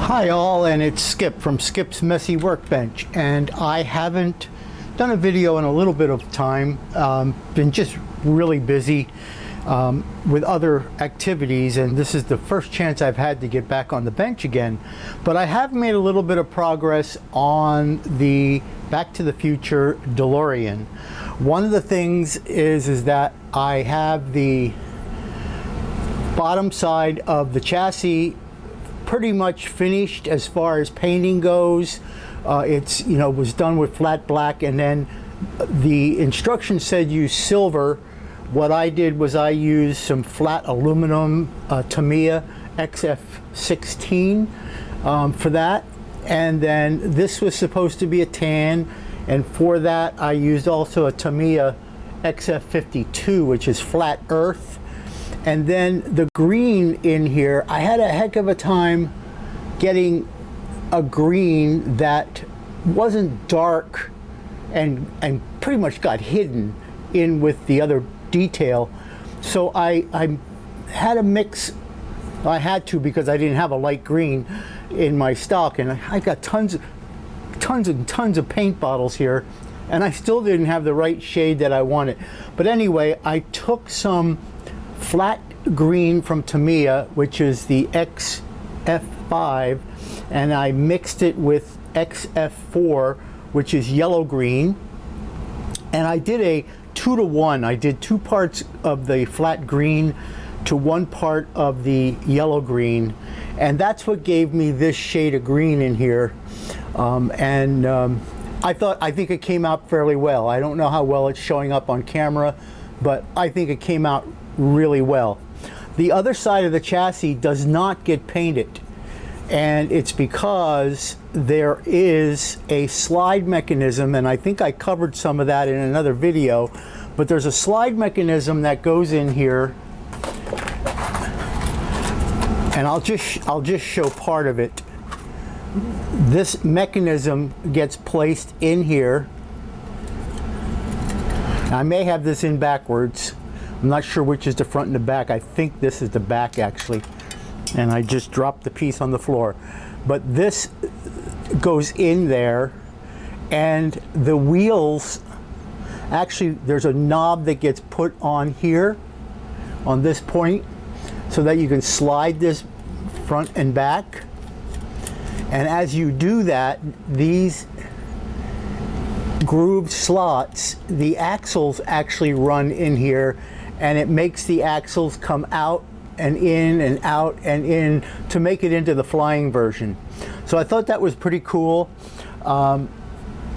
Hi all, and it's Skip from Skip's Messy Workbench, and I haven't done a video in a little bit of time. Been just really busy with other activities, and this is the first chance I've had to get back on the bench again. But I have made a little bit of progress on the Back to the Future DeLorean. One of the things is that I have the bottom side of the chassis pretty much finished as far as painting goes. It's was done with flat black, and then the instructions said use silver. What I did was I used some flat aluminum Tamiya XF16 for that, and then this was supposed to be a tan, and for that I used also a Tamiya XF52, which is flat earth. And then the green in here, I had a heck of a time getting a green that wasn't dark and pretty much got hidden in with the other detail. So I had a mix. I had to, because I didn't have a light green in my stock, and I got tons and tons of paint bottles here, and I still didn't have the right shade that I wanted. But anyway, I took some flat green from Tamiya, which is the XF5, and I mixed it with XF4, which is yellow green, and I did a 2-to-1. I did 2 parts of the flat green to 1 part of the yellow green, and that's what gave me this shade of green in here. I think it came out fairly well. I don't know how well it's showing up on camera, but I think it came out really well. The other side of the chassis does not get painted, and it's because there is a slide mechanism, and I think I covered some of that in another video, but there's a slide mechanism that goes in here, and I'll just show part of it. This mechanism gets placed in here. I may have this in backwards. I'm not sure which is the front and the back. I think this is the back, actually. And I just dropped the piece on the floor. But this goes in there, and the wheels, actually there's a knob that gets put on here, on this point, so that you can slide this front and back. And as you do that, these grooved slots, the axles actually run in here, and it makes the axles come out and in and out and in to make it into the flying version. So I thought that was pretty cool. So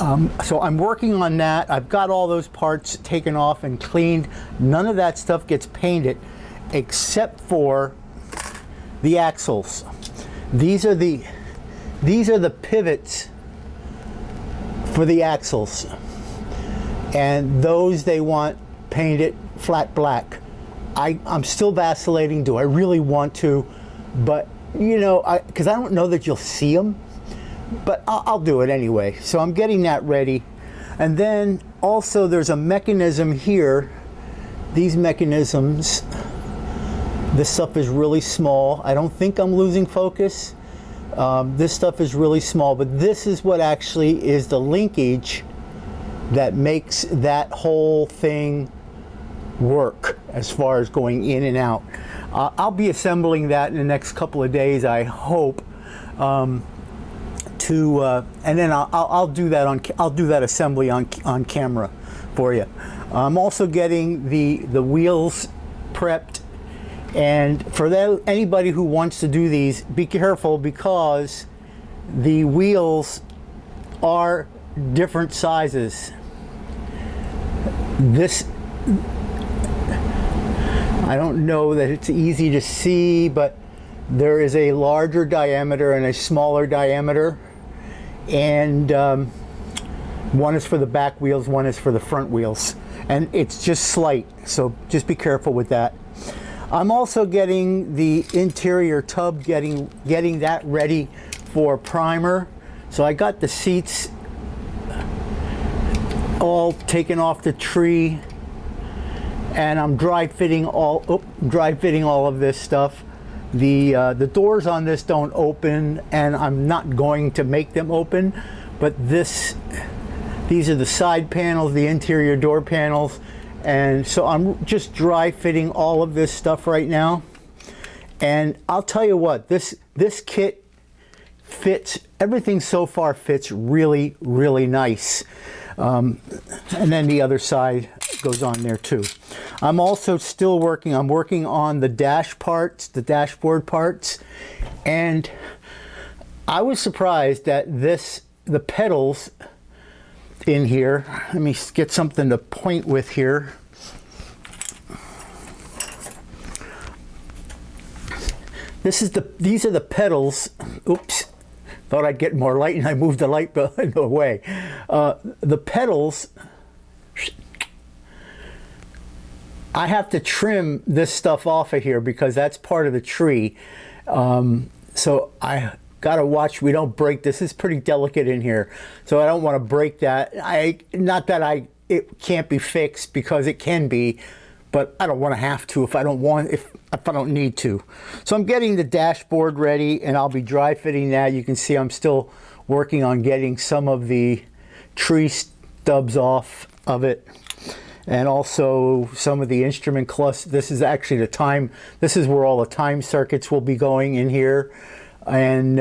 I'm working on that. I've got all those parts taken off and cleaned. None of that stuff gets painted except for the axles. These are the pivots for the axles, and those they want painted flat black. I'm still vacillating. Do I really want to? But because I don't know that you'll see them, but I'll do it anyway. So I'm getting that ready. And then also there's a mechanism here. These mechanisms, this stuff is really small. I don't think I'm losing focus. This stuff is really small, but this is what actually is the linkage that makes that whole thing work as far as going in and out. I'll be assembling that in the next couple of days, I hope, and then I'll do that assembly on camera for you. I'm also getting the wheels prepped, and for anybody who wants to do these, be careful, because the wheels are different sizes. This, I don't know that it's easy to see, but there is a larger diameter and a smaller diameter, and one is for the back wheels, one is for the front wheels, and it's just slight, so just be careful with that. I'm also getting the interior tub, getting that ready for primer. So I got the seats all taken off the tree, and I'm dry fitting all of this stuff. The doors on this don't open, and I'm not going to make them open, but these are the side panels, the interior door panels, and so I'm just dry fitting all of this stuff right now. And I'll tell you what, this kit fits, everything so far fits really, really nice. And then the other side goes on there too. I'm also still working on the dash parts, the dashboard parts, and I was surprised that the pedals in here, let me get something to point with here. These are the pedals. Oops, thought I'd get more light and I moved the light away. The pedals, I have to trim this stuff off of here because that's part of the tree. So I gotta watch we don't break this. It's pretty delicate in here, so I don't want to break that. Not that it can't be fixed, because it can be, but I don't want to have to if I don't need to. So I'm getting the dashboard ready, and I'll be dry fitting that. You can see I'm still working on getting some of the tree stubs off of it, and also some of the instrument cluster. This is actually this is where all the time circuits will be going in here, and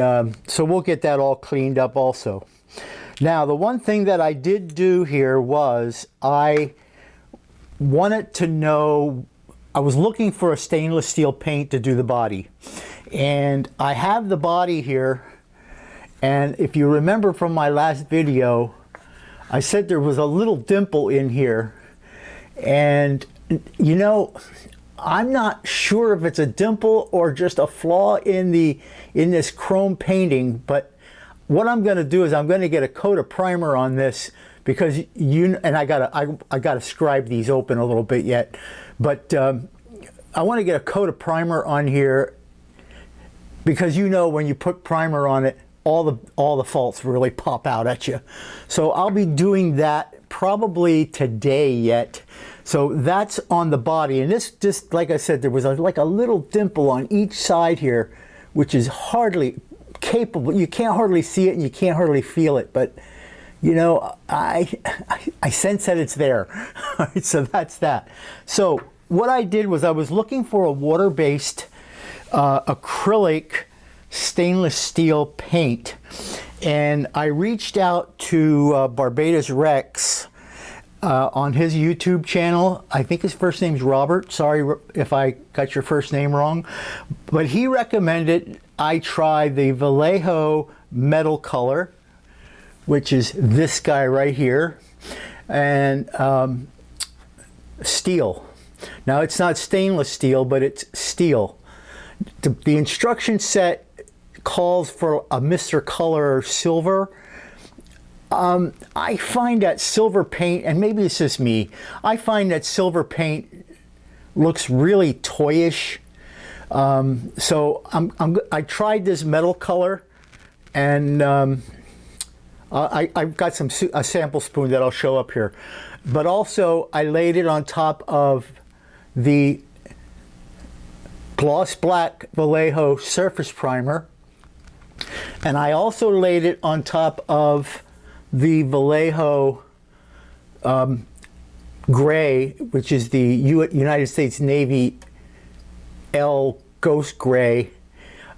so we'll get that all cleaned up also. Now, the one thing that I did do here was I wanted to know, I was looking for a stainless steel paint to do the body, and I have the body here, and if you remember from my last video, I said there was a little dimple in here, and you know, I'm not sure if it's a dimple or just a flaw in this chrome painting, but what I'm going to do is I'm going to get a coat of primer on this, because I gotta scribe these open a little bit yet, but I want to get a coat of primer on here, because you know when you put primer on it, all the faults really pop out at you. So I'll be doing that probably today yet. So that's on the body, and this, just like I said, there was like a little dimple on each side here, which is hardly capable. You can't hardly see it and you can't hardly feel it, but you know, I sense that it's there. All right, so that's that. So what I did was I was looking for a water-based acrylic stainless steel paint, and I reached out to Barbatos Rex on his YouTube channel. I think his first name's Robert. Sorry if I got your first name wrong, but he recommended I try the Vallejo metal color, which is this guy right here, and steel. Now, it's not stainless steel, but it's steel. The instruction set calls for a Mr. Color silver. I find that silver paint, and maybe it's just me, I find that silver paint looks really toyish. So I tried this metal color, and I've got a sample spoon that I'll show up here. But also I laid it on top of the gloss black Vallejo surface primer, and I also laid it on top of the Vallejo gray, which is the United States Navy L Ghost Gray.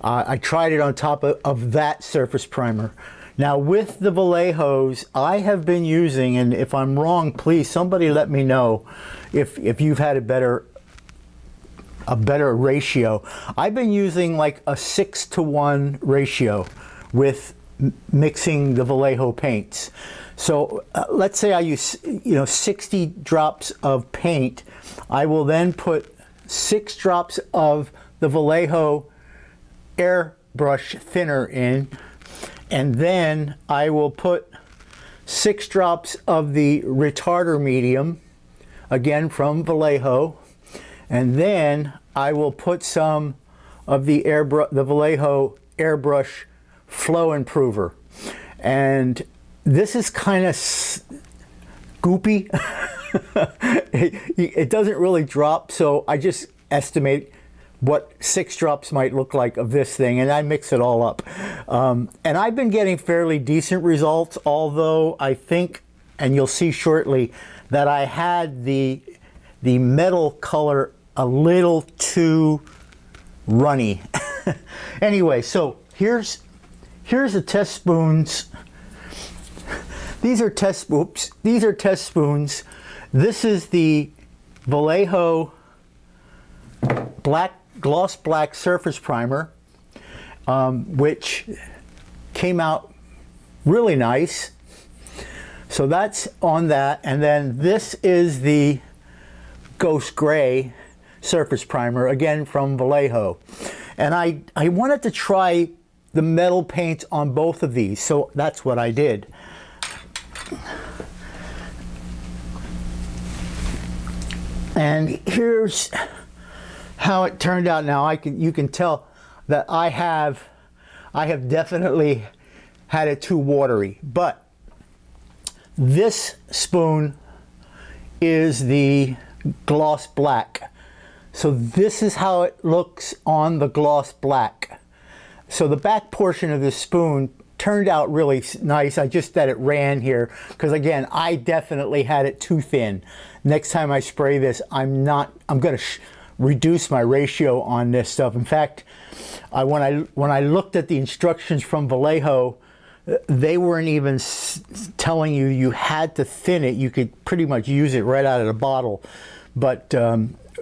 I tried it on top of that surface primer. Now, with the Vallejos, I have been using, and if I'm wrong, please somebody let me know if you've had a better ratio. I've been using like a 6-to-1 ratio with mixing the Vallejo paints. So let's say I use 60 drops of paint. I will then put 6 drops of the Vallejo airbrush thinner in, and then I will put 6 drops of the retarder medium, again from Vallejo, and then I will put some of the Vallejo airbrush flow improver. And this is kind of goopy. It doesn't really drop, so I just estimate what 6 drops might look like of this thing, and I mix it all up. And I've been getting fairly decent results, although I think, and you'll see shortly, that I had the metal color a little too runny. Anyway, so here's the test spoons. These are test spoons. This is the Vallejo gloss black surface primer, which came out really nice. So that's on that. And then this is the Ghost Gray surface primer, again from Vallejo. And I wanted to try the metal paints on both of these, so that's what I did. And here's how it turned out. Now you can tell that I have definitely had it too watery, but this spoon is the gloss black. So this is how it looks on the gloss black. So the back portion of this spoon turned out really nice. I just that it ran here because, again, I definitely had it too thin. Next time I spray this, I'm going to reduce my ratio on this stuff. In fact, when I looked at the instructions from Vallejo, they weren't even telling you had to thin it. You could pretty much use it right out of the bottle. But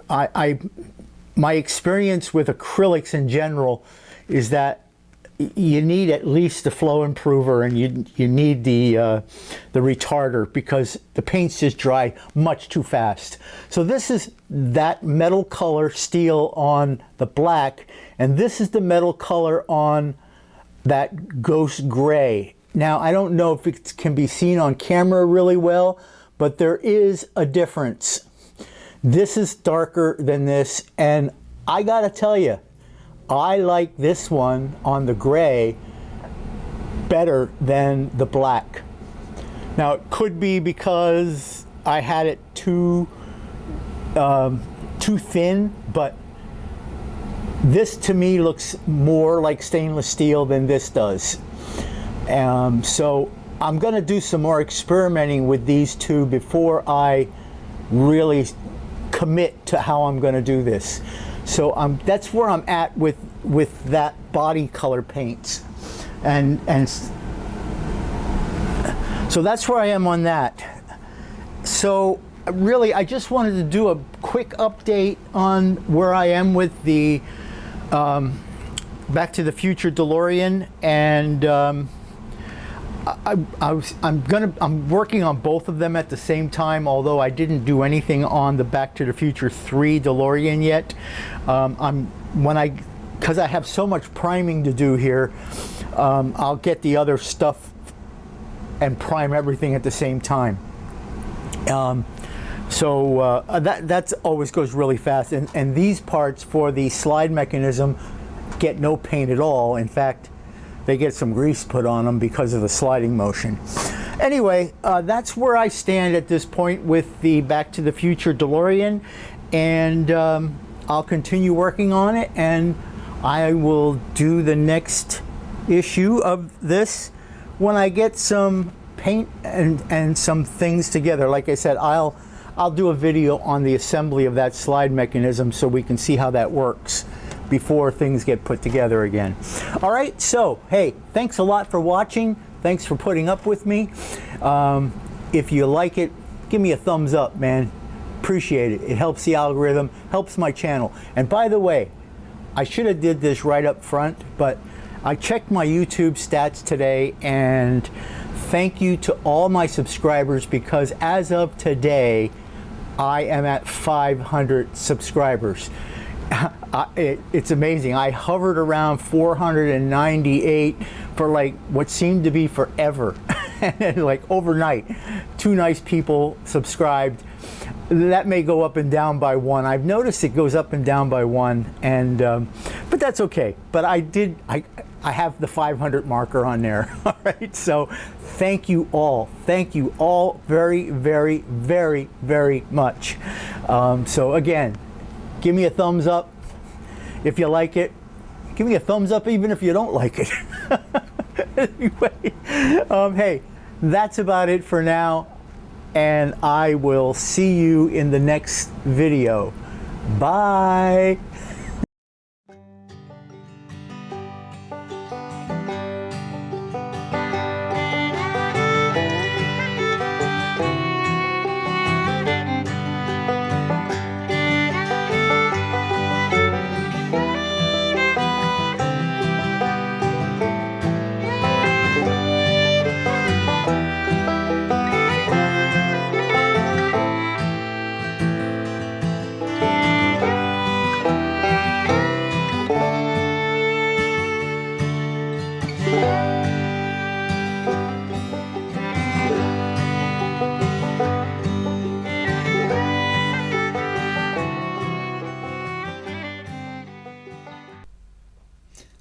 my experience with acrylics in general is that you need at least the flow improver, and you need the retarder, because the paints just dry much too fast. So this is that metal color steel on the black, and this is the metal color on that Ghost Gray. Now, I don't know if it can be seen on camera really well, but there is a difference. This is darker than this, and I gotta tell you, I like this one on the gray better than the black. Now, it could be because I had it too thin, but this to me looks more like stainless steel than this does. So I'm going to do some more experimenting with these two before I really commit to how I'm going to do this. So that's where I'm at with that body color paints, and so that's where I am on that. So really, I just wanted to do a quick update on where I am with the Back to the Future DeLorean, and I'm working on both of them at the same time, although I didn't do anything on the Back to the Future 3 DeLorean yet. Because I have so much priming to do here, I'll get the other stuff and prime everything at the same time. That always goes really fast, and these parts for the slide mechanism get no paint at all. In fact, they get some grease put on them because of the sliding motion. Anyway, that's where I stand at this point with the Back to the Future DeLorean, and I'll continue working on it, and I will do the next issue of this when I get some paint and some things together. Like I said, I'll do a video on the assembly of that slide mechanism so we can see how that works before things get put together again. All right, so hey, thanks a lot for watching. Thanks for putting up with me. If you like it, give me a thumbs up, man. Appreciate it. It helps the algorithm, helps my channel. And by the way, I should have did this right up front, but I checked my YouTube stats today, and thank you to all my subscribers, because as of today, I am at 500 subscribers. It's amazing. I hovered around 498 for like what seemed to be forever. And like overnight, 2 nice people subscribed. That may go up and down by 1. I've noticed it goes up and down by 1, and but that's okay. But I have the 500 marker on there. All right, so thank you all very, very, very, very much. So again, give me a thumbs up, If you like it, give me a thumbs up even if you don't like it. Anyway, hey, that's about it for now, and I will see you in the next video. Bye.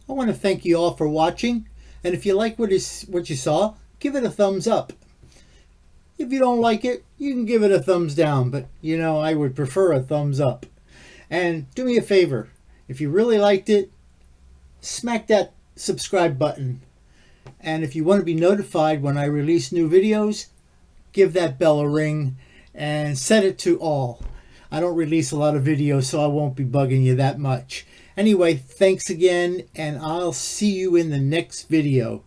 I want to thank you all for watching, and if you like what you saw, give it a thumbs up. If you don't like it, you can give it a thumbs down, but you know, I would prefer a thumbs up. And do me a favor, if you really liked it, smack that subscribe button. And if you want to be notified when I release new videos, give that bell a ring and set it to all. I don't release a lot of videos, so I won't be bugging you that much. Anyway, thanks again, and I'll see you in the next video.